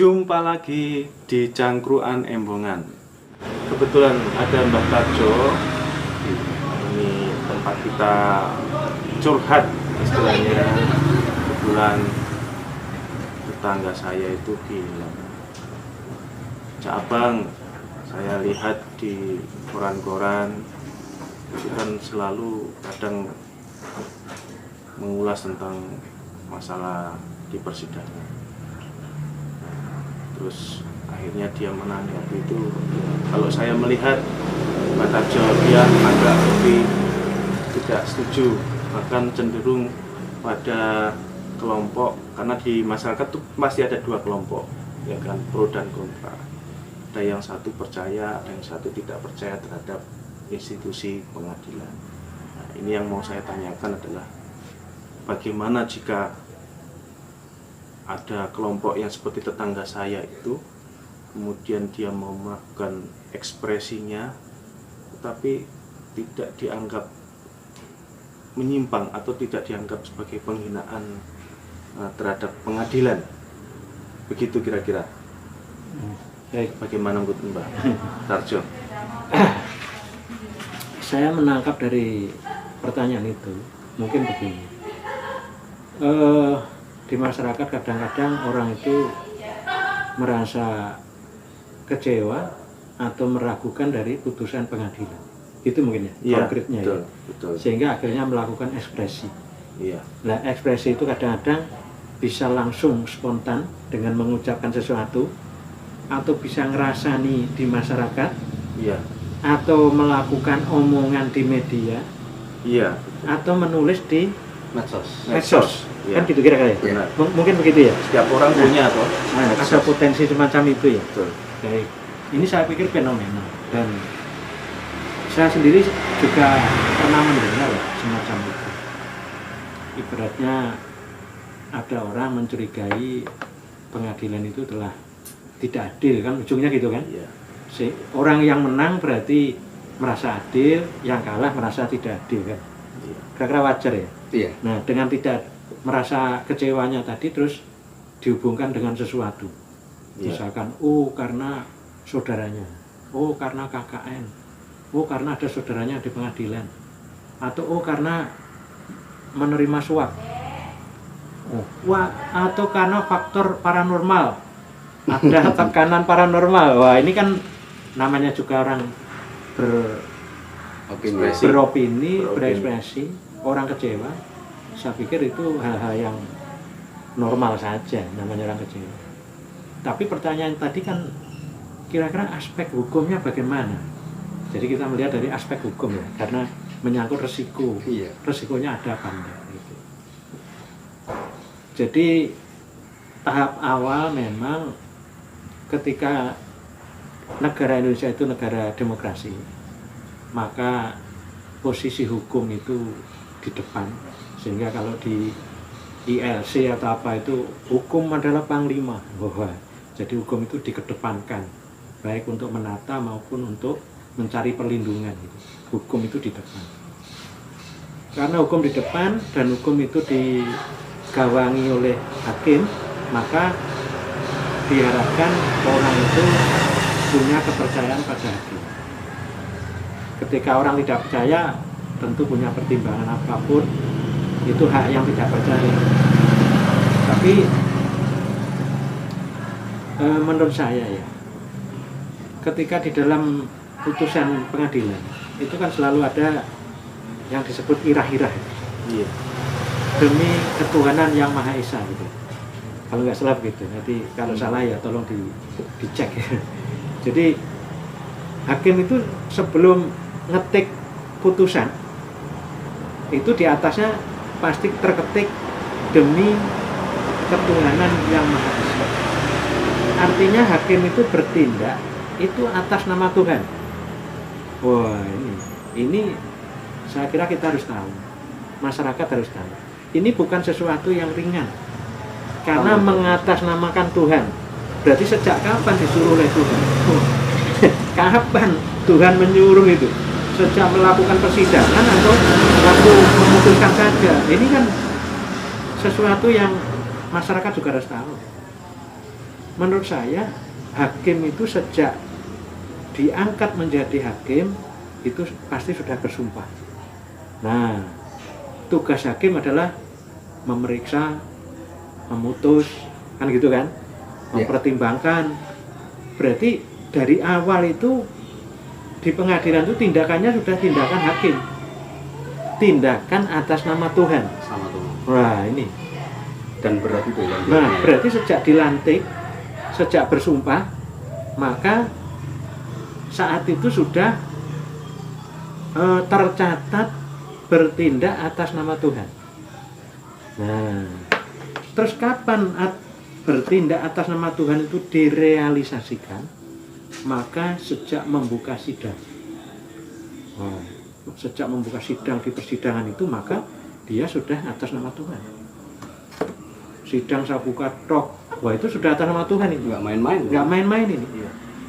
Jumpa lagi di Cangkruan Embongan. Kebetulan ada Mbah Tarjo. Ini tempat kita curhat istilahnya. Kebetulan tetangga saya itu hilang. Cak Abang, saya lihat di koran-koran itu kan selalu kadang mengulas tentang masalah di persidangan. Terus akhirnya dia menanggapi itu, kalau saya melihat Mbak Tarjo dia agak lebih tidak setuju, bahkan cenderung pada kelompok, karena di masyarakat tuh pasti ada dua kelompok, ya kan, pro dan kontra. Ada yang satu percaya, ada yang satu tidak percaya terhadap institusi pengadilan. Nah, ini yang mau saya tanyakan adalah bagaimana jika ada kelompok yang seperti tetangga saya itu, kemudian dia mau melakukan ekspresinya, tetapi tidak dianggap menyimpang atau tidak dianggap sebagai penghinaan terhadap pengadilan. Begitu kira-kira. Baik, bagaimana menurut Mbak Tarjo? Saya menangkap dari pertanyaan itu, mungkin begini. Di masyarakat kadang-kadang orang itu merasa kecewa atau meragukan dari putusan pengadilan. Itu mungkin ya, konkretnya betul, ya. Betul. Sehingga akhirnya melakukan ekspresi. Iya. Nah, ekspresi itu kadang-kadang bisa langsung spontan dengan mengucapkan sesuatu, atau bisa ngerasani di masyarakat, Iya. atau melakukan omongan di media, Iya. atau menulis di Medsos. Kan gitu kira-kira ya? Benar. Mungkin begitu ya? Setiap orang punya toh. Nah, ada potensi semacam itu ya? Betul. Baik. Ini saya pikir fenomena, dan saya sendiri juga pernah mendengar semacam itu. Ibaratnya ada orang mencurigai pengadilan itu telah tidak adil, kan ujungnya gitu kan? Iya. Orang yang menang berarti merasa adil, yang kalah merasa tidak adil kan? Iya. Kira-kira wajar ya? Iya. Nah, dengan tidak merasa kecewanya tadi terus dihubungkan dengan sesuatu. Iya. Misalkan, karena saudaranya, karena KKN, karena ada saudaranya di pengadilan, atau karena menerima suap, atau karena faktor paranormal, ada tekanan paranormal. Wah, ini kan namanya juga orang beropini, berekspresi, orang kecewa. Saya pikir itu hal-hal yang normal saja, namanya orang kecewa. Tapi pertanyaan tadi kan kira-kira aspek hukumnya bagaimana? Jadi kita melihat dari aspek hukum ya, karena menyangkut resiko. Iya. Resikonya ada apa enggak gitu. Jadi tahap awal memang ketika negara Indonesia itu negara demokrasi, maka posisi hukum itu di depan, sehingga kalau di ILC atau apa itu hukum adalah panglima. Jadi hukum itu dikedepankan, baik untuk menata maupun untuk mencari perlindungan. Hukum itu di depan. Karena hukum di depan dan hukum itu digawangi oleh hakim, maka diharapkan orang itu punya kepercayaan pada hakim. Ketika orang tidak percaya, tentu punya pertimbangan apapun, itu hak yang tidak percaya. Tapi menurut saya ya, ketika di dalam putusan pengadilan itu kan selalu ada yang disebut irah-irah. Iya. Demi ketuhanan yang Maha Esa gitu. Kalau nggak salah begitu, nanti kalau salah ya tolong dicek ya. Jadi hakim itu sebelum ngetik putusan itu di atasnya pasti terketik demi ketuhanan yang Maha Esa. Artinya hakim itu bertindak itu atas nama Tuhan. Wah, ini saya kira kita harus tahu, masyarakat harus tahu. Ini bukan sesuatu yang ringan. Karena mengatasnamakan Tuhan. Berarti sejak kapan disuruh oleh Tuhan? Kapan Tuhan menyuruh itu? Sejak melakukan persidangan atau waktu memutuskan saja? Ini kan sesuatu yang masyarakat juga harus tahu. menurut saya hakim itu sejak diangkat menjadi hakim itu pasti sudah bersumpah. Nah, tugas hakim adalah memeriksa, memutus, kan gitu kan, mempertimbangkan. Berarti dari awal itu di pengadilan itu tindakannya sudah tindakan hakim, tindakan atas nama Tuhan. Sama Tuhan. Wah ini. Dan berat itu ya. Nah berarti sejak dilantik, sejak bersumpah, maka saat itu sudah tercatat bertindak atas nama Tuhan. Nah, terus kapan bertindak atas nama Tuhan itu direalisasikan? Maka sejak membuka sidang. Nah, sejak membuka sidang di persidangan itu maka dia sudah atas nama Tuhan. Sidang saya buka tok, wah itu sudah atas nama Tuhan itu. Nggak main-main. Nggak main-main ini.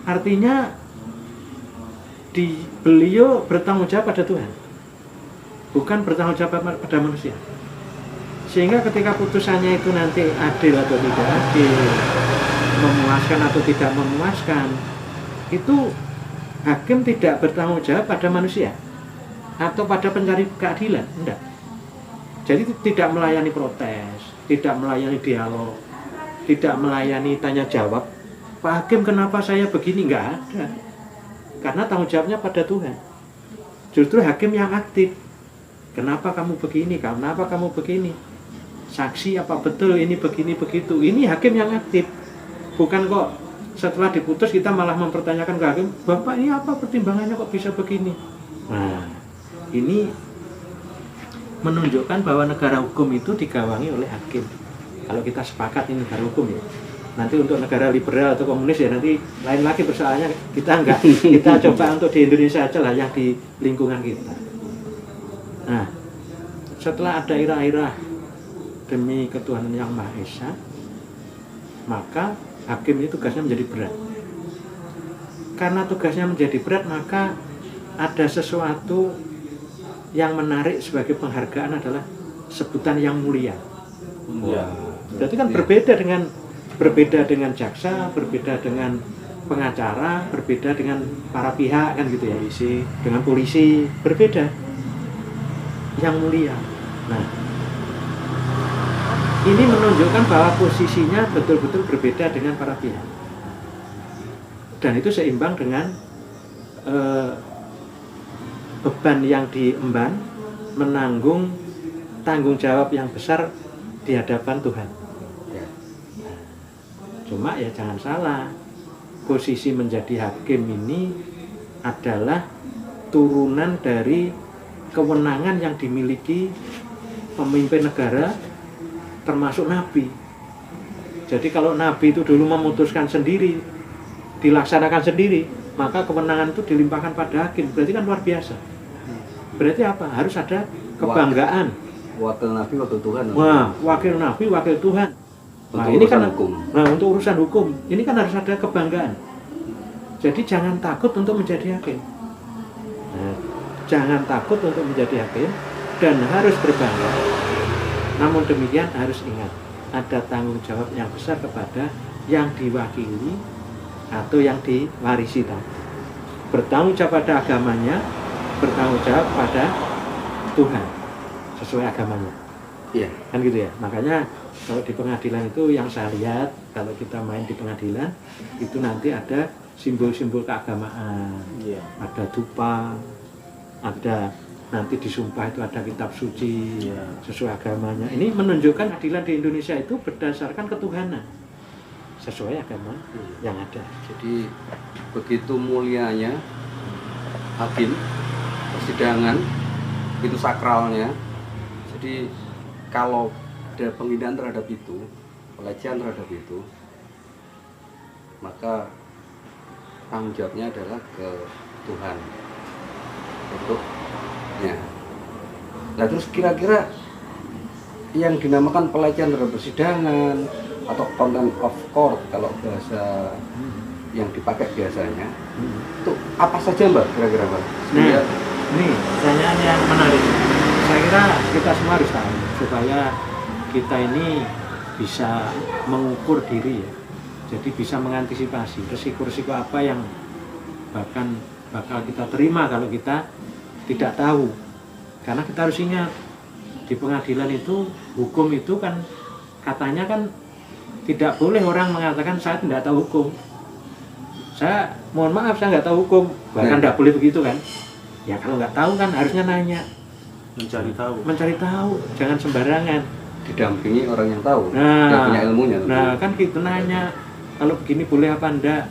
Artinya beliau bertanggung jawab pada Tuhan, bukan bertanggung jawab pada manusia. Sehingga ketika putusannya itu nanti adil atau tidak adil, memuaskan atau tidak memuaskan, itu hakim tidak bertanggung jawab pada manusia atau pada pencari keadilan, enggak. Jadi tidak melayani protes, tidak melayani dialog, tidak melayani tanya jawab. Pak Hakim kenapa saya begini? Enggak ada. Karena tanggung jawabnya pada Tuhan. Justru hakim yang aktif. Kenapa kamu begini? Kenapa kamu begini? Saksi apa betul ini begini begitu? Ini hakim yang aktif. Bukan kok setelah diputus kita malah mempertanyakan ke hakim, Bapak ini apa pertimbangannya kok bisa begini? Nah, ini menunjukkan bahwa negara hukum itu digawangi oleh hakim. Kalau kita sepakat ini negara hukum ya. Nanti untuk negara liberal atau komunis ya nanti lain lagi persoalannya, kita enggak. Kita coba untuk di Indonesia aja lah yang di lingkungan kita. Nah, setelah ada irah-irah demi ketuhanan yang Maha Esa, maka hakim ini tugasnya menjadi berat. Karena tugasnya menjadi berat, maka ada sesuatu yang menarik sebagai penghargaan adalah sebutan yang mulia. Berarti kan berbeda dengan jaksa, berbeda dengan pengacara, berbeda dengan para pihak kan gitu ya. Dengan polisi berbeda. Yang mulia. Nah, ini menunjukkan bahwa posisinya betul-betul berbeda dengan para pihak. Dan itu seimbang dengan beban yang diemban, menanggung tanggung jawab yang besar di hadapan Tuhan. Cuma ya jangan salah, posisi menjadi hakim ini adalah turunan dari kewenangan yang dimiliki pemimpin negara termasuk nabi. Jadi kalau nabi itu dulu memutuskan sendiri, dilaksanakan sendiri, maka kewenangan itu dilimpahkan pada hakim. Berarti kan luar biasa. Berarti apa? Harus ada kebanggaan. Wakil nabi, wakil Tuhan. Wah, wakil nabi, wakil Tuhan. Nah, ini kan hukum. Nah, untuk urusan hukum, ini kan harus ada kebanggaan. Jadi jangan takut untuk menjadi hakim. Nah, jangan takut untuk menjadi hakim dan harus berbangga. Namun demikian harus ingat, ada tanggung jawab yang besar kepada yang diwakili atau yang diwarisi tadi. Bertanggung jawab pada agamanya, bertanggung jawab pada Tuhan sesuai agamanya. Iya. Kan gitu ya. Makanya kalau di pengadilan itu yang saya lihat, kalau kita main di pengadilan itu nanti ada simbol-simbol keagamaan. Iya. Ada dupa, ada nanti disumpah itu ada kitab suci, iya, sesuai agamanya. Ini menunjukkan keadilan di Indonesia itu berdasarkan ketuhanan sesuai agama yang ada. Jadi begitu mulianya hakim, persidangan itu sakralnya. Jadi kalau ada penghinaan terhadap itu, pelecehan terhadap itu, maka tanggung jawabnya adalah ke Tuhan untuknya. Nah terus kira-kira yang dinamakan pelecehan terhadap persidangan atau contempt of court kalau bahasa yang dipakai biasanya, itu apa saja Mbak kira-kira Mbak? Nah, ini pertanyaan yang menarik. Saya kira kita semua harus tahu supaya kita ini bisa mengukur diri ya. Jadi bisa mengantisipasi risiko-risiko apa yang bakal kita terima kalau kita tidak tahu. Karena kita harus ingat, di pengadilan itu, hukum itu kan katanya kan tidak boleh orang mengatakan saya tidak tahu hukum. Saya mohon maaf, saya nggak tahu hukum. Bahkan tidak boleh begitu kan. Ya kalau nggak tahu kan harusnya nanya. Mencari tahu, jangan sembarangan. Didampingi orang yang tahu, Nah, yang punya ilmunya. Nah kan gitu nanya, kalau begini boleh apa enggak?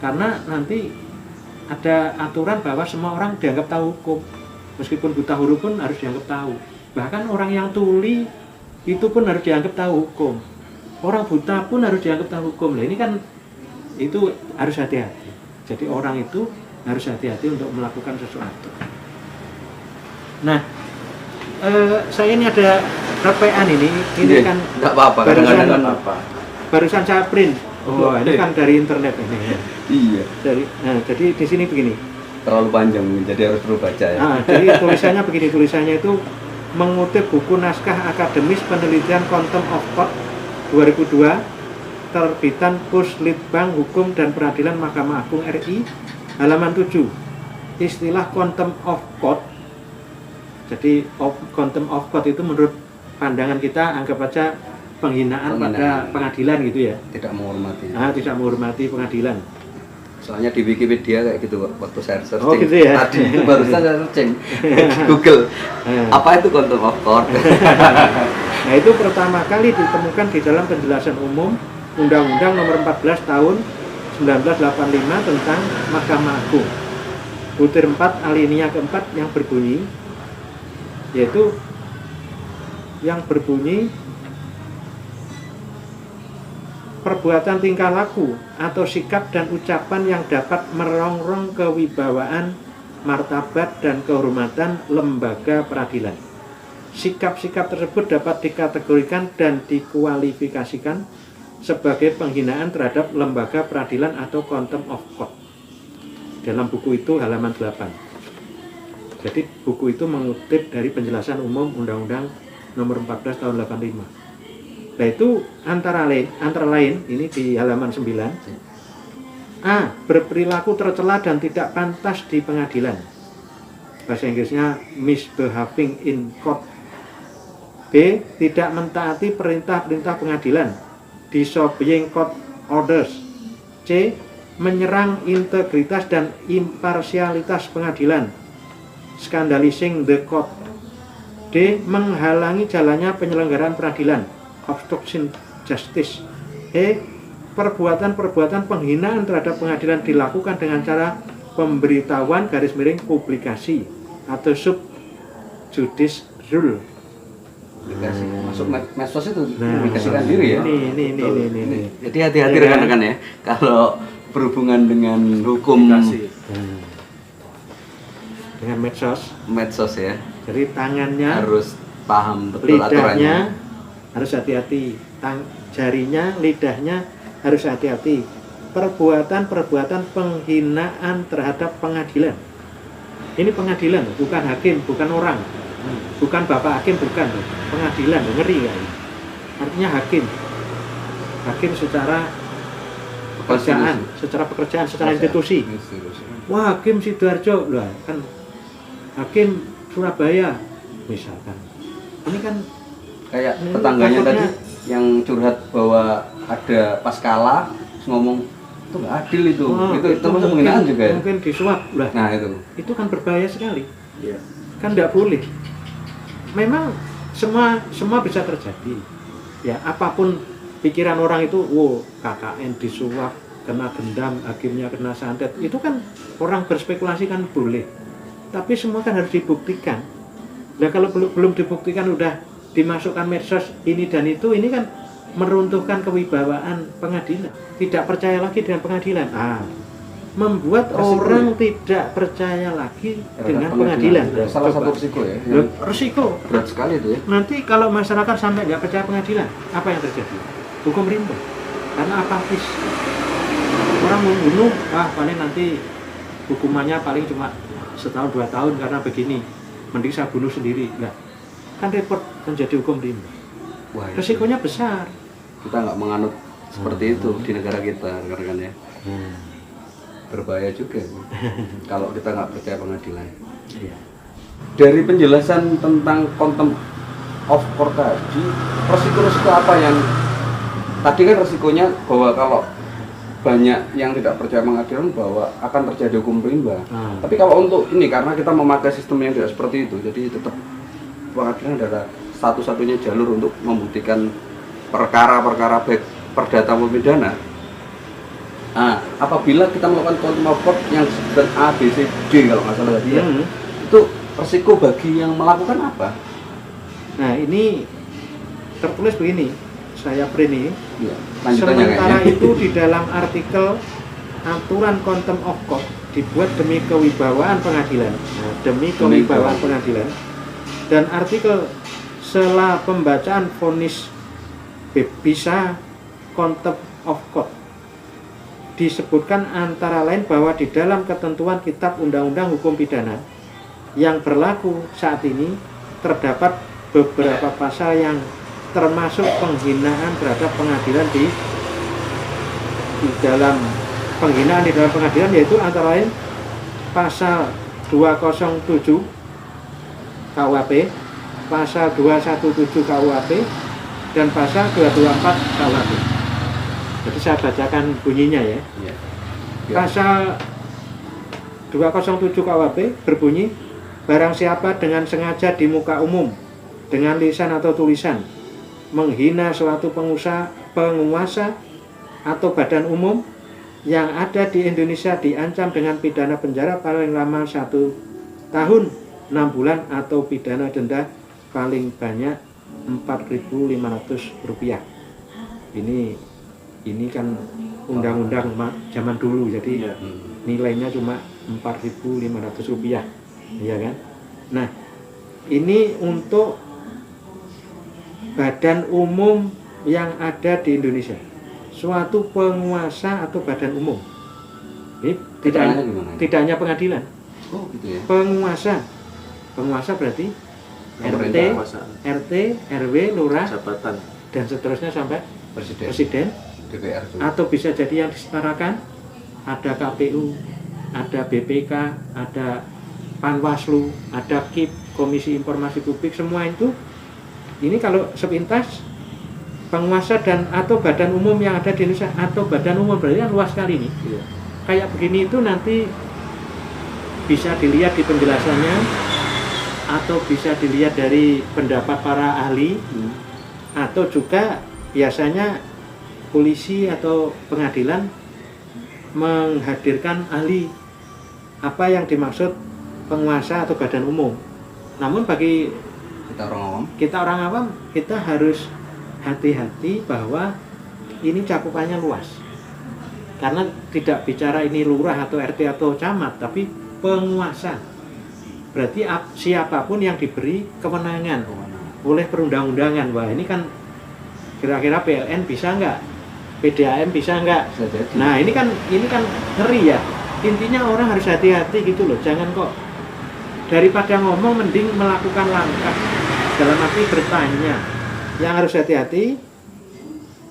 Karena nanti ada aturan bahwa semua orang dianggap tahu hukum. Meskipun buta huruf pun harus dianggap tahu. Bahkan orang yang tuli itu pun harus dianggap tahu hukum. Orang buta pun harus dianggap tahu hukum. Nah ini kan itu harus hati-hati. Jadi orang itu harus hati-hati untuk melakukan sesuatu. Nah, saya ini ada RPN ini kan nggak apa-apa, barusan, kadang-kadang barusan saya print. Oh, ini kan dari internet ini. Iya. Jadi di sini begini. Terlalu panjang, jadi harus perlu baca ya. Jadi tulisannya begini, tulisannya itu mengutip buku naskah akademis penelitian Contempt of Court 2002 terbitan Puslitbang Hukum dan Peradilan Mahkamah Agung RI halaman 7. Istilah Contempt of Court. Jadi Contempt of Court itu menurut pandangan kita anggap aja penghinaan pada pengadilan gitu ya. Tidak menghormati. Tidak menghormati pengadilan. Soalnya di Wikipedia kayak gitu waktu saya searching. Oh gitu ya. Tadi barusan saya searching di Google. Apa itu Contempt of Court? Nah itu pertama kali ditemukan di dalam penjelasan umum Undang-Undang Nomor 14 Tahun 1985 tentang Mahkamah Agung. Butir 4 alinea keempat yang berbunyi perbuatan tingkah laku atau sikap dan ucapan yang dapat merongrong kewibawaan, martabat dan kehormatan lembaga peradilan. Sikap-sikap tersebut dapat dikategorikan dan dikualifikasikan sebagai penghinaan terhadap lembaga peradilan atau contempt of court. Dalam buku itu halaman 8. Jadi buku itu mengutip dari penjelasan umum Undang-Undang Nomor 14 Tahun 85. Nah itu antara lain ini di halaman 9. A. Berperilaku tercela dan tidak pantas di pengadilan. Bahasa Inggrisnya misbehaving in court. B. Tidak mentaati perintah-perintah pengadilan, disobeying court orders. C. Menyerang integritas dan imparsialitas pengadilan, scandalizing the court. D. Menghalangi jalannya penyelenggaraan peradilan, obstruction justice. E. Perbuatan-perbuatan penghinaan terhadap pengadilan dilakukan dengan cara pemberitahuan publikasi atau sub judice rule. Masuk medsos itu publikasikan diri ya. Ini. Jadi hati-hati rekan-rekan ya. Kalau berhubungan dengan hukum dengan medsos ya. Jadi tangannya harus paham betul lidahnya aturannya. Harus hati-hati, jarinya, lidahnya harus hati-hati. Perbuatan-perbuatan penghinaan terhadap pengadilan. Ini pengadilan, bukan hakim, bukan orang, bukan bapak hakim, bukan pengadilan, ngeri kan? Artinya hakim secara pekerjaan, secara institusi. Wah, hakim Sidoarjo, lah kan hakim Surabaya, misalkan. Ini kan kayak tetangganya tadi yang curhat bahwa ada pas kalah ngomong itu nggak adil itu termasuk penghinaan juga ya? Mungkin disuap lah. Nah itu kan berbahaya sekali. Kan nggak boleh. Memang semua bisa terjadi ya, apapun pikiran orang itu, KKN disuap, kena dendam, hakimnya kena santet, itu kan orang berspekulasi kan boleh, tapi semua kan harus dibuktikan. Nah kalau belum dibuktikan udah dimasukkan medsos ini dan itu, ini kan meruntuhkan kewibawaan pengadilan, tidak percaya lagi dengan pengadilan, membuat orang tidak percaya lagi dengan pengadilan. Salah satu risiko ya. Risiko berat sekali itu ya. Nanti kalau masyarakat sampai nggak percaya pengadilan, apa yang terjadi? Hukum rimba, karena apatis. Orang membunuh, paling nanti hukumannya paling cuma setahun 2 tahun karena begini. Mending saya bunuh sendiri, kan repot menjadi hukum rimba. Risikonya besar. Kita nggak menganut seperti itu di negara kita kan ya. Berbahaya juga kalau kita nggak percaya pengadilan. Iya. Dari penjelasan tentang contempt of court tadi, resiko-resiko apa yang tadi kan resikonya bahwa kalau banyak yang tidak percaya pengadilan bahwa akan terjadi hukum rimba. Tapi kalau untuk ini karena kita memakai sistem yang tidak seperti itu, jadi tetap pengadilan adalah satu-satunya jalur untuk membuktikan perkara-perkara baik perdata maupun pidana. Nah, apabila kita melakukan contempt of court yang disebutkan A, B, C, D kalau nggak salah tadi ya, itu resiko bagi yang melakukan apa? Nah ini tertulis begini, saya print ini. Ya, sementara itu di dalam artikel aturan contempt of court dibuat demi kewibawaan pengadilan, demi kewibawaan pengadilan, dan artikel setelah pembacaan vonis bisa contempt of court disebutkan antara lain bahwa di dalam ketentuan Kitab Undang-Undang Hukum Pidana yang berlaku saat ini terdapat beberapa pasal yang termasuk penghinaan terhadap pengadilan di dalam penghinaan di dalam pengadilan, yaitu antara lain pasal 207 KUHP, pasal 217 KUHP, dan pasal 224 KUHP. Jadi saya bacakan bunyinya ya. Pasal 207 KUHP berbunyi, barang siapa dengan sengaja di muka umum dengan lisan atau tulisan menghina suatu penguasa atau badan umum yang ada di Indonesia diancam dengan pidana penjara paling lama 1 tahun 6 bulan atau pidana denda paling banyak Rp4.500. Ini kan undang-undang zaman dulu, jadi nilainya cuma Rp4.500, ya kan? Nah, ini untuk badan umum yang ada di Indonesia, suatu penguasa atau badan umum. Ini tidak hanya pengadilan. Oh, gitu ya. Penguasa berarti RT, RW, lurah, jabatan, dan seterusnya sampai presiden. DPR itu. Atau bisa jadi yang disetarakan ada KPU, ada BPK, ada Panwaslu, ada KIP, Komisi Informasi Publik, semua itu. Ini kalau sepintas penguasa dan atau badan umum yang ada di Indonesia, atau badan umum berarti kan luas sekali nih. Iya. Kayak begini itu nanti bisa dilihat di penjelasannya, atau bisa dilihat dari pendapat para ahli, atau juga biasanya polisi atau pengadilan menghadirkan ahli apa yang dimaksud penguasa atau badan umum. Namun bagi kita orang awam, kita harus hati-hati bahwa ini cakupannya luas, karena tidak bicara ini lurah atau RT atau camat, tapi penguasa. Berarti siapapun yang diberi kewenangan oleh perundang-undangan. Wah, ini kan kira-kira PLN bisa nggak? PDAM bisa nggak? Nah, ini kan ngeri ya. Intinya orang harus hati-hati gitu loh. Jangan kok daripada ngomong mending melakukan langkah, dalam arti bertanya. Yang harus hati-hati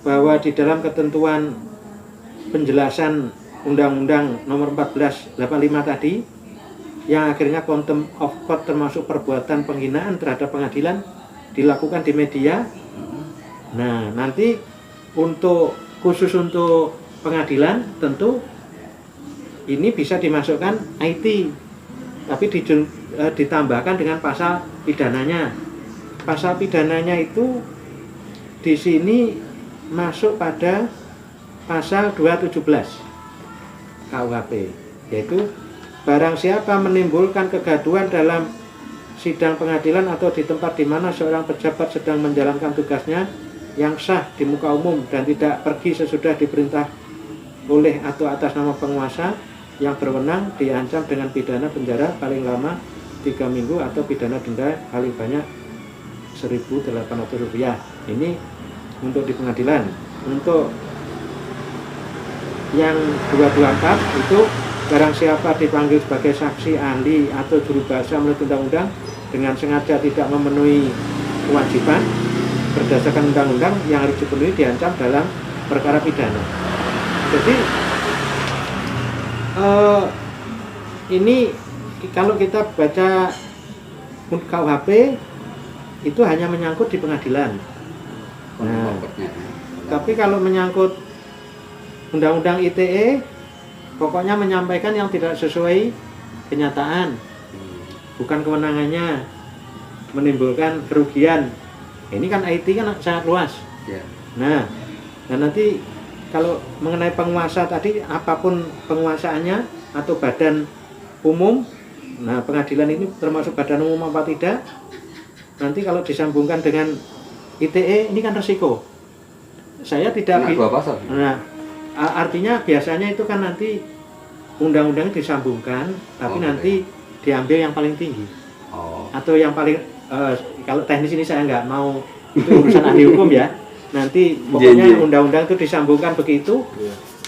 bahwa di dalam ketentuan penjelasan Undang-Undang Nomor 1485 tadi, yang akhirnya contempt of court termasuk perbuatan penghinaan terhadap pengadilan dilakukan di media. Nah, nanti khusus untuk pengadilan tentu ini bisa dimasukkan IT, tapi ditambahkan dengan pasal pidananya. Pasal pidananya itu di sini masuk pada pasal 217 KUHP, yaitu barang siapa menimbulkan kegaduhan dalam sidang pengadilan atau di tempat di mana seorang pejabat sedang menjalankan tugasnya yang sah di muka umum dan tidak pergi sesudah diperintah oleh atau atas nama penguasa yang berwenang, diancam dengan pidana penjara paling lama 3 minggu atau pidana denda paling banyak Rp1.800. Ini untuk di pengadilan. Untuk yang 224 itu barang siapa dipanggil sebagai saksi, ahli atau juru bahasa menurut undang-undang dengan sengaja tidak memenuhi kewajiban berdasarkan undang-undang yang harus dipenuhi, diancam dalam perkara pidana. Jadi ini kalau kita baca KUHP itu hanya menyangkut di pengadilan. Nah, tapi kalau menyangkut undang-undang ITE, pokoknya menyampaikan yang tidak sesuai kenyataan, bukan kewenangannya, menimbulkan kerugian. Ini kan IT kan sangat luas. Nah, dan nanti kalau mengenai penguasa tadi, apapun penguasaannya atau badan umum, nah pengadilan ini termasuk badan umum apa tidak, nanti kalau disambungkan dengan ITE ini kan resiko. Saya tidak nah, artinya biasanya itu kan nanti undang-undang disambungkan, tapi nanti diambil yang paling tinggi. Atau yang paling kalau teknis ini saya nggak mau, itu urusan ahli hukum ya. Nanti pokoknya undang-undang itu disambungkan begitu.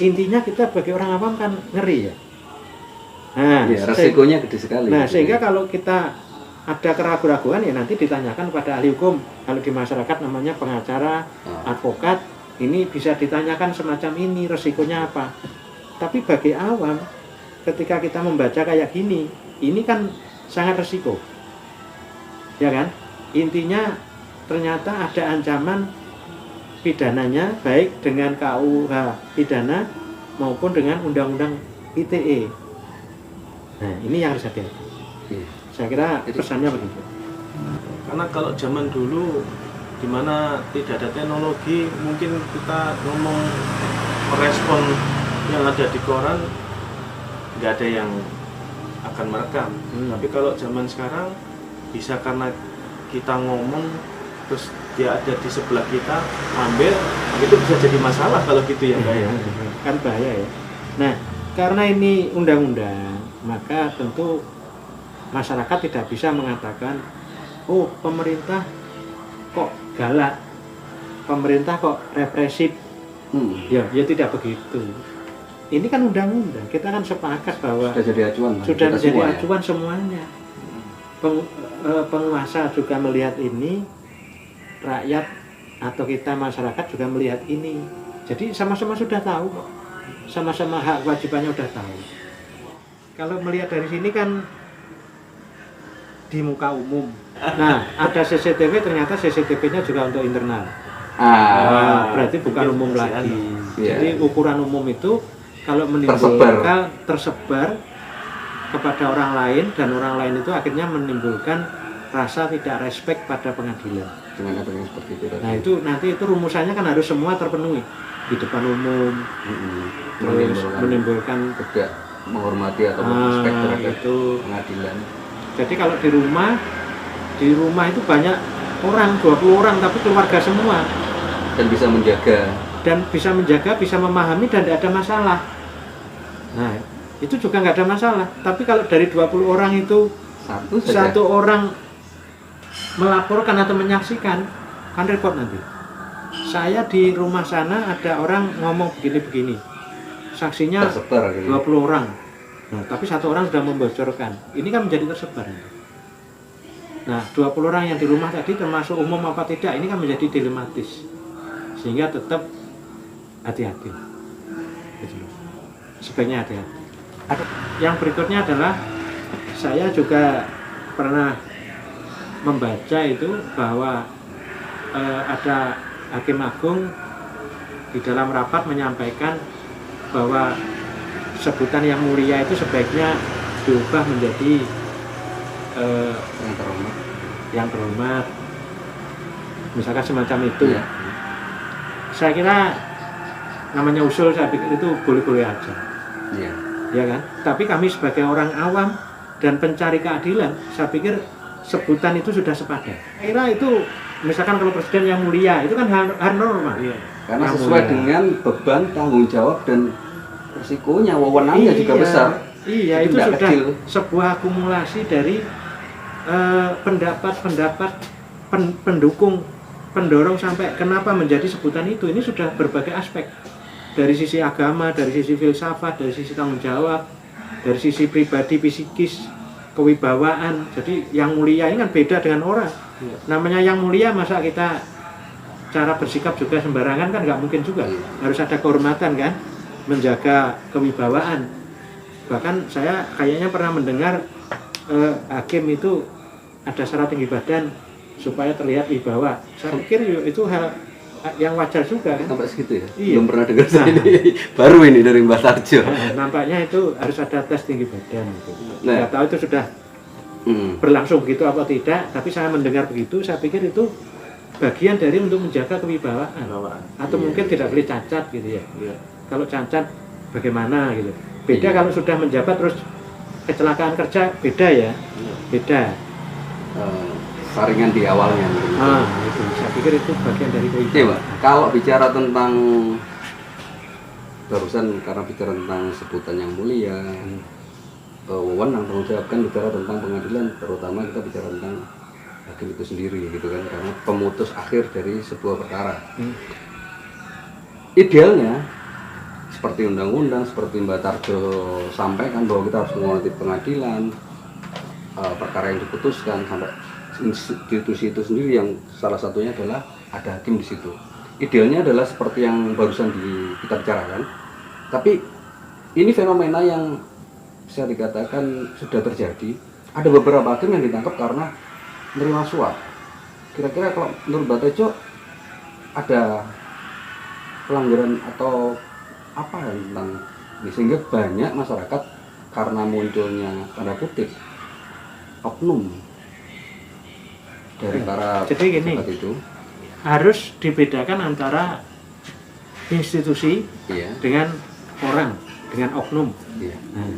Intinya kita bagi orang awam kan ngeri ya. Nah, resikonya gede sekali. Nah, sehingga kalau kita ada keraguan-keraguan ya nanti ditanyakan pada ahli hukum. Kalau di masyarakat namanya pengacara, advokat, ini bisa ditanyakan semacam ini, resikonya apa. Tapi bagi awam, ketika kita membaca kayak gini, ini kan sangat resiko. Ya kan? Intinya ternyata ada ancaman pidananya baik dengan KUH pidana maupun dengan undang-undang ITE. Nah, ini yang harus hati-hati. Saya kira pesannya begitu. Karena kalau zaman dulu di mana tidak ada teknologi, mungkin kita ngomong merespon yang ada di koran nggak ada yang akan merekam. Tapi kalau zaman sekarang bisa karena kita ngomong terus dia ada di sebelah kita ambil, itu bisa jadi masalah kalau gitu ya, ya. Kan bahaya ya. Nah, karena ini undang-undang, maka tentu masyarakat tidak bisa mengatakan, oh pemerintah kok galak, pemerintah kok represif. Ya tidak begitu. Ini kan undang-undang, kita kan sepakat bahwa sudah jadi acuan, sudah menjadi acuan semuanya. Penguasa juga melihat ini, rakyat atau kita masyarakat juga melihat ini. Jadi sama-sama sudah tahu kok, sama-sama hak wajibannya sudah tahu. Kalau melihat dari sini kan di muka umum. Nah, ada CCTV, ternyata CCTV-nya juga untuk internal. Berarti bukan umum lagi. Jadi ukuran umum itu kalau menimbulkan tersebar kepada orang lain, dan orang lain itu akhirnya menimbulkan rasa tidak respect pada pengadilan. Dengan apa yang seperti itu tadi. Nah, itu nanti itu rumusannya kan harus semua terpenuhi di depan umum. Terus menimbulkan tidak menghormati atau respect terhadap pengadilan. Jadi kalau di rumah itu banyak orang, 20 orang, tapi keluarga semua. Dan bisa menjaga, bisa memahami dan tidak ada masalah. Nah, itu juga nggak ada masalah. Tapi kalau dari 20 orang itu satu orang melaporkan atau menyaksikan, kan repot nanti. Saya di rumah sana ada orang ngomong begini-begini, saksinya 20 orang. Nah, tapi satu orang sudah membocorkan. Ini kan menjadi tersebar. Nah, 20 orang yang di rumah tadi termasuk umum apa tidak, ini kan menjadi dilematis. Sehingga tetap hati-hati. Sebaiknya hati-hati. Yang berikutnya adalah saya juga pernah membaca itu bahwa ada Hakim Agung di dalam rapat menyampaikan bahwa sebutan yang mulia itu sebaiknya diubah menjadi yang terhormat, misalkan semacam itu. Ya. Saya kira namanya usul, saya pikir itu boleh-boleh aja. Ya kan? Tapi kami sebagai orang awam dan pencari keadilan, saya pikir sebutan itu sudah sepadan. Saya kira itu, misalkan kalau presiden yang mulia, itu kan hal normal. Iya. Karena yang sesuai mulia dengan beban, tanggung jawab, dan resikonya, wewenangnya juga besar. Iya, itu sudah kecil. Sebuah akumulasi dari pendapat-pendapat pendukung, pendorong sampai kenapa menjadi sebutan itu. Ini sudah berbagai aspek. Dari sisi agama, dari sisi filsafat, dari sisi tanggung jawab, dari sisi pribadi, psikis, kewibawaan. Jadi yang mulia ini kan beda dengan orang. Namanya yang mulia, masa kita cara bersikap juga sembarangan kan nggak mungkin juga. Harus ada kehormatan kan, menjaga kewibawaan. Bahkan saya kayaknya pernah mendengar hakim itu ada syarat tinggi badan supaya terlihat wibawa. Saya pikir itu hal yang wajar juga kan. Sampai segitu ya? Iya. Belum pernah dengar saya ini. Baru ini dari Mbak Tarjo. Nampaknya itu harus ada tes tinggi badan gitu. Nah. Nggak tahu itu sudah berlangsung begitu apa tidak, tapi saya mendengar begitu, saya pikir itu bagian dari untuk menjaga kewibawaan. Atau mungkin tidak boleh cacat gitu ya. Kalau cacat bagaimana gitu. Beda kalau sudah menjabat terus kecelakaan kerja, beda ya. Beda. Saringan di awalnya. Itu saya pikir itu bagian dari Oke, kewibawaan. Pak. Kalau bicara tentang barusan karena bicara tentang sebutan yang mulia, wewenang tanggung jawab kan bicara tentang pengadilan, terutama kita bicara tentang hakim itu sendiri gitu kan, karena pemutus akhir dari sebuah perkara. Idealnya seperti undang-undang, seperti Mbak Tarjo sampaikan bahwa kita harus menghormati pengadilan, perkara yang diputuskan sampai institusi itu sendiri yang salah satunya adalah ada hakim di situ. Idealnya adalah seperti yang barusan kita bicarakan. Tapi ini fenomena yang bisa dikatakan sudah terjadi. Ada beberapa hakim yang ditangkap karena menerima suap. Kira-kira kalau menurut Mbak Tejo ada pelanggaran atau apa tentang ini, sehingga banyak masyarakat karena munculnya tanda kutip oknum dari para jadi gini, pejabat itu harus dibedakan antara institusi dengan orang, dengan oknum. Nah,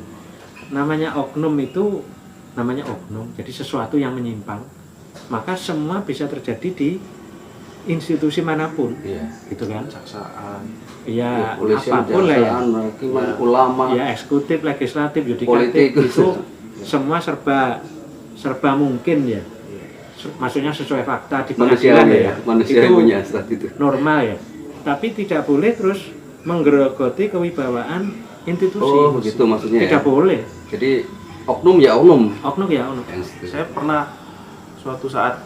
namanya oknum itu namanya oknum, jadi sesuatu yang menyimpang, maka semua bisa terjadi di institusi manapun, gitu kan? Kejaksaan, ya kepolisian, apapun lah ya, hakiman, ulama, ya eksekutif, legislatif, yudikatif, itu semua serba mungkin ya. Maksudnya sesuai fakta di pengadilan ya. Manusia itu punya itu normal ya. Tapi tidak boleh terus menggerogoti kewibawaan institusi. Oh, begitu maksudnya. Tidak boleh. Jadi oknum ya oknum. Oknum ya oknum. Saya pernah suatu saat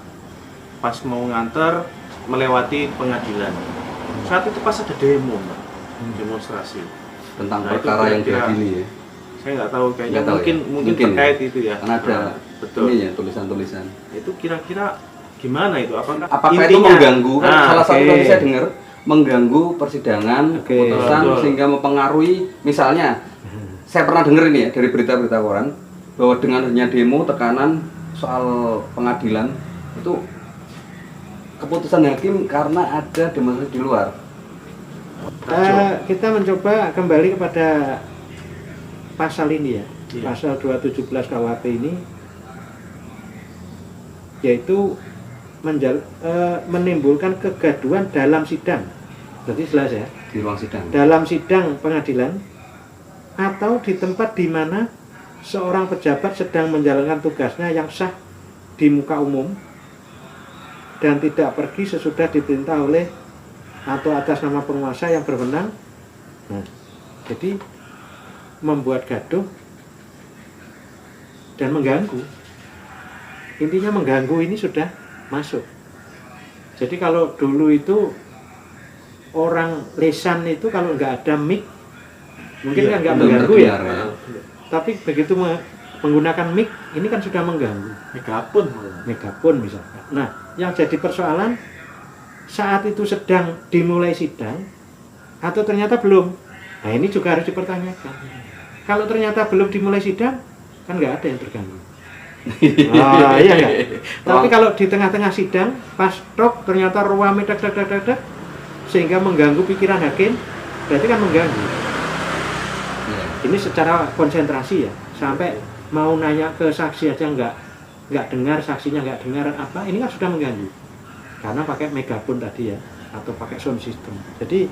pas mau nganter melewati pengadilan. Saat itu pas ada demo, Mbak. Demonstrasi Tentang Nah, perkara yang kira-kira diadili ya. saya nggak tahu, kayaknya Nggak tahu mungkin ya? terkait itu ya. Karena ada betul. ini ya tulisan-tulisan. Itu kira-kira gimana itu? Apakah itu intinya mengganggu? Salah satu yang saya dengar mengganggu persidangan, Oke. keputusan Betul. sehingga mempengaruhi. Misalnya, saya pernah dengar ini ya dari berita-berita koran bahwa dengan adanya demo tekanan soal pengadilan itu keputusan hakim karena ada demonstrasi di luar. Kita mencoba kembali kepada pasal ini ya, pasal 217 KUHP ini, yaitu menimbulkan kegaduhan dalam sidang. Berarti jelas ya, Di ruang sidang. dalam sidang pengadilan atau di tempat di mana seorang pejabat sedang menjalankan tugasnya yang sah di muka umum dan tidak pergi sesudah diperintah oleh atau atas nama penguasa yang berwenang. Nah, jadi membuat gaduh dan mengganggu. Intinya mengganggu ini sudah masuk. Jadi kalau dulu itu orang lesan itu kalau nggak ada mic mungkin kan nggak mengganggu ya. Tapi begitu menggunakan mic ini kan sudah mengganggu. Megapun misalkan. Nah, yang jadi persoalan saat itu sedang dimulai sidang atau ternyata belum. Nah, ini juga harus dipertanyakan. Kalau ternyata belum dimulai sidang, kan nggak ada yang terganggu. Iya nggak? Tapi kalau di tengah-tengah sidang, pas tok ternyata ruame dak sehingga mengganggu pikiran hakim, berarti kan mengganggu. Ini secara konsentrasi ya, sampai mau nanya ke saksi aja nggak dengar, saksinya nggak dengar apa, ini kan sudah mengganggu. Karena pakai megapun tadi ya, atau pakai sound system. Jadi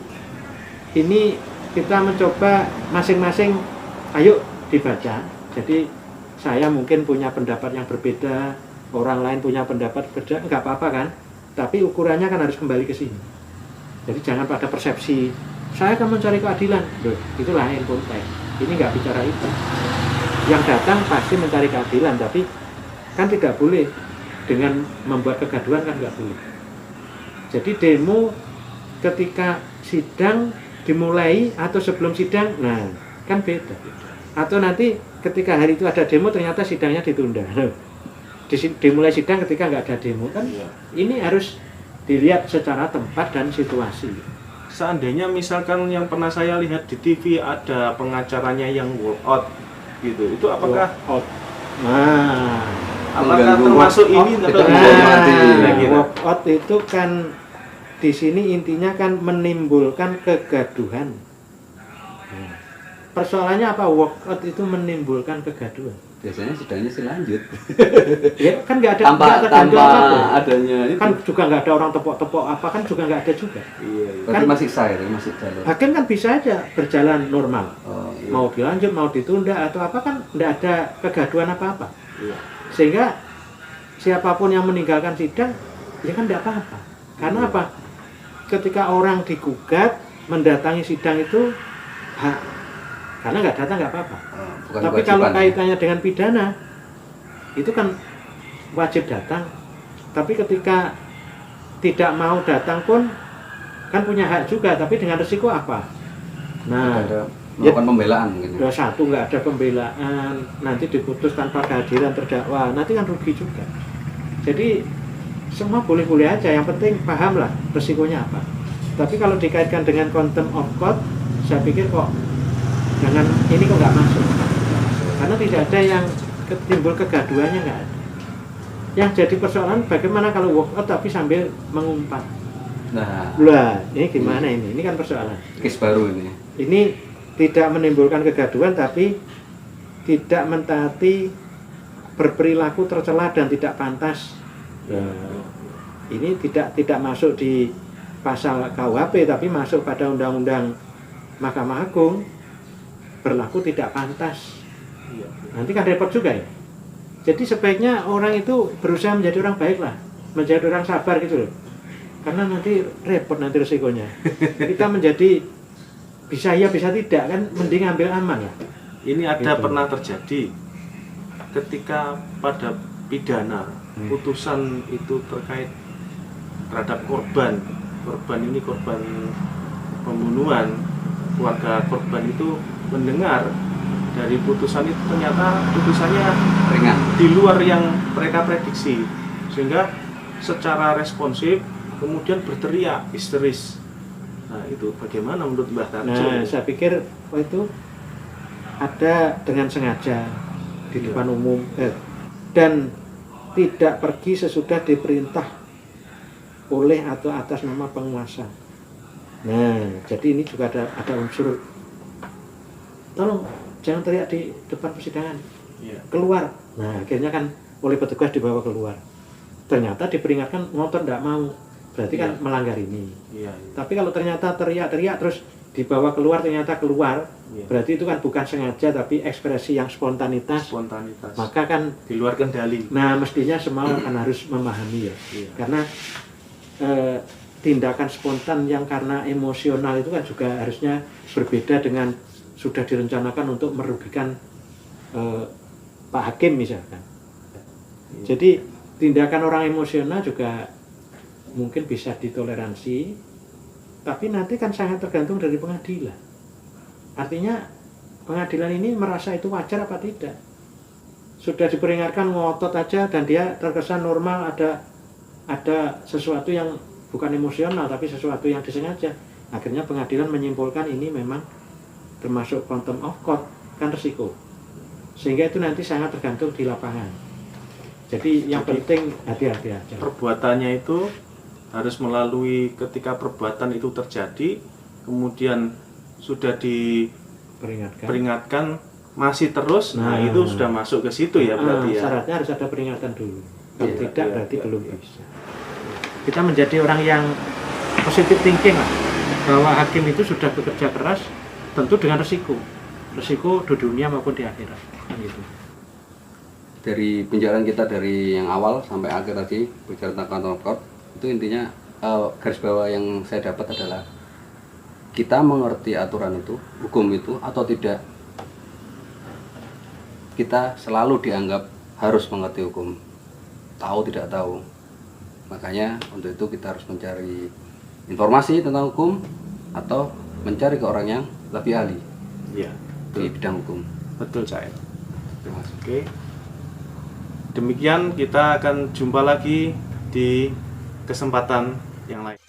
ini kita mencoba masing-masing, ayo dibaca. Jadi saya mungkin punya pendapat yang berbeda, orang lain punya pendapat berbeda, nggak apa-apa kan. Tapi ukurannya kan harus kembali ke sini. Jadi jangan pada persepsi, saya akan mencari keadilan. Loh, itu lain konteks. Ini nggak bicara itu. Yang datang pasti mencari keadilan, tapi kan tidak boleh dengan membuat kegaduhan, kan nggak boleh. Jadi demo ketika sidang dimulai atau sebelum sidang, nah kan beda. Atau nanti ketika hari itu ada demo ternyata sidangnya ditunda. Dimulai sidang ketika nggak ada demo kan, ini harus dilihat secara tempat dan situasi. Seandainya misalkan yang pernah saya lihat di TV ada pengacaranya yang walk out gitu, itu apakah Walk out. Nah, apakah termasuk ini atau walk out itu kan di sini intinya kan menimbulkan kegaduhan. Persoalannya apa? Walk out itu menimbulkan kegaduhan. Biasanya sidangnya sih lanjut. Ya kan nggak ada tanpa adanya itu. Kan juga nggak ada orang tepok-tepok apa, kan juga nggak ada juga. Berarti Kan masih sah ya, masih jalan. hakim kan bisa aja berjalan normal. Iya. Mau dilanjut, mau ditunda atau apa kan nggak ada kegaduhan apa-apa. Iya. Sehingga siapapun yang meninggalkan sidang ya kan nggak apa-apa. Karena apa? Ketika orang digugat mendatangi sidang itu hak. Karena nggak datang nggak apa-apa. Bukan Tapi kalau kaitannya dengan pidana, itu kan wajib datang. Tapi ketika tidak mau datang pun kan punya hak juga, tapi dengan resiko apa? Nah, ada melakukan pembelaan mungkin. Udah satu nggak ada pembelaan, nanti diputus tanpa kehadiran terdakwa, nanti kan rugi juga. Jadi semua boleh-boleh aja, yang penting pahamlah resikonya apa. Tapi kalau dikaitkan dengan contempt of court, saya pikir kok jangan, ini kok nggak masuk. Karena tidak ada yang timbul kegaduhannya, nggak ada. Yang jadi persoalan bagaimana kalau walk out tapi sambil mengumpat. Nah, Ini gimana ini? Ini kan persoalan. case baru ini. Ini tidak menimbulkan kegaduhan tapi tidak mentaati berperilaku tercela dan tidak pantas. Ini tidak masuk di pasal KUHP tapi masuk pada undang-undang Mahkamah Agung, berlaku tidak pantas. Nanti kan repot juga ya. Jadi sebaiknya orang itu berusaha menjadi orang baik lah, menjadi orang sabar gitu loh. Karena nanti repot nanti resikonya. Kita menjadi bisa ya bisa tidak kan, mending ambil aman lah. Ini ada Gitu. pernah terjadi ketika pada pidana putusan itu terkait terhadap korban ini korban pembunuhan, keluarga korban itu mendengar dari putusan itu ternyata putusannya Ringan. di luar yang mereka prediksi, sehingga secara responsif kemudian berteriak histeris. Nah itu bagaimana menurut Mbah Tarjo? Nah, saya pikir itu ada dengan sengaja di depan umum dan tidak pergi sesudah diperintah oleh atau atas nama penguasa. Nah, jadi ini juga ada unsur tolong jangan teriak di depan persidangan. Iya. Keluar. Nah, akhirnya kan oleh petugas dibawa keluar. Ternyata diperingatkan ngotot tidak mau. Berarti kan melanggar ini. Iya. Tapi kalau ternyata teriak-teriak terus dibawa keluar ternyata keluar, berarti itu kan bukan sengaja tapi ekspresi yang spontanitas. Maka kan di luar kendali. Nah, mestinya semua kan harus memahami ya. Karena tindakan spontan yang karena emosional itu kan juga harusnya berbeda dengan sudah direncanakan untuk merugikan Pak Hakim misalkan. Jadi tindakan orang emosional juga mungkin bisa ditoleransi, tapi nanti kan sangat tergantung dari pengadilan. Artinya pengadilan ini merasa itu wajar apa tidak. Sudah diperingatkan ngotot aja dan dia terkesan normal, ada sesuatu yang bukan emosional tapi sesuatu yang disengaja. Akhirnya pengadilan menyimpulkan ini memang termasuk contempt of court, kan resiko. Sehingga itu nanti sangat tergantung di lapangan. Jadi yang penting hati-hati aja. Perbuatannya itu harus melalui ketika perbuatan itu terjadi, kemudian sudah diperingatkan masih terus, nah itu sudah masuk ke situ ya berarti ya. Syaratnya harus ada peringatan dulu. Kalau tidak berarti belum bisa. Kita menjadi orang yang positive thinking lah, bahwa hakim itu sudah bekerja keras, tentu dengan resiko di dunia maupun di akhirat. Gitu. Dari penjelasan kita dari yang awal sampai akhir tadi bicara tentang contempt of court, itu intinya garis bawah yang saya dapat adalah kita mengerti aturan itu, hukum itu atau tidak, kita selalu dianggap harus mengerti hukum, tahu tidak tahu. Makanya untuk itu kita harus mencari informasi tentang hukum atau mencari ke orang yang lebih ahli Iya, di bidang hukum. betul saya. Terima kasih. Oke. Demikian kita akan jumpa lagi di kesempatan yang lain.